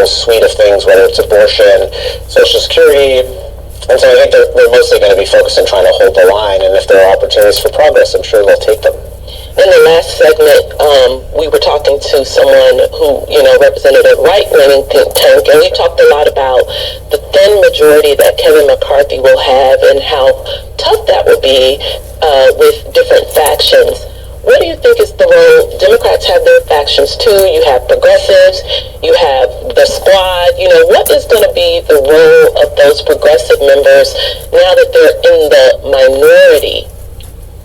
suite of things, whether it's abortion, Social Security. And so I think they're mostly going to be focused on trying to hold the line, and if there are opportunities for progress, I'm sure they'll take them. In the last segment, we were talking to someone who, represented a right-wing think tank, and we talked a lot about the thin majority that Kevin McCarthy will have and how tough that will be with different factions. What do you think is the role? Democrats have their factions too. You have progressives. You have the squad. What is going to be the role of those progressive members now that they're in the minority?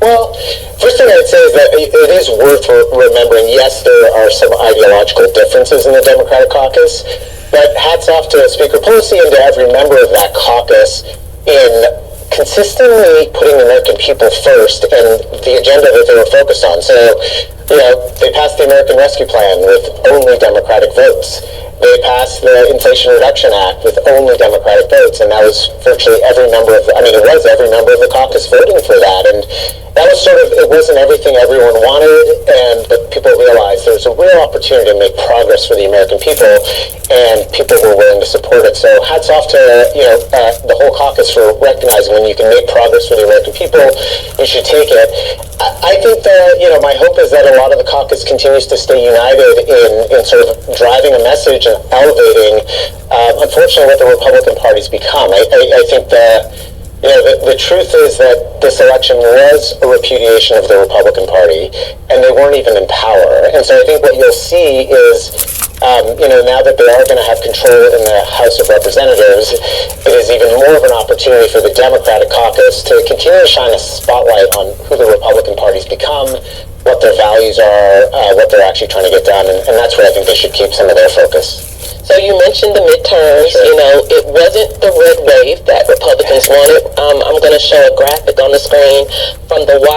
Well, first thing I'd say is that it is worth remembering, yes, there are some ideological differences in the Democratic caucus, but hats off to Speaker Pelosi and to every member of that caucus in consistently putting the American people first and the agenda that they were focused on. So, they passed the American Rescue Plan with only Democratic votes. They passed the Inflation Reduction Act with only Democratic votes, and that was virtually every member of every member of the caucus voting for that. And that was it wasn't everything everyone wanted, but people realized there's a real opportunity to make progress for the American people, and people were willing to support it. So hats off to, the whole caucus for recognizing when you can make progress for the American people, you should take it. I think that, my hope is that a lot of the caucus continues to stay united in sort of driving a message and elevating, unfortunately, what the Republican Party's become. I think that, the truth is that this election was a repudiation of the Republican Party, and they weren't even in power. And so I think what you'll see is, now that they are going to have control in the House of Representatives, it is even more of an opportunity for the Democratic caucus to continue to shine a spotlight on who the Republican Party's become, what their values are, what they're actually trying to get done, and that's where I think they should keep some of their focus. So you mentioned the midterms. Sure. It wasn't the red wave that Republicans wanted. I'm going to show a graphic on the screen from the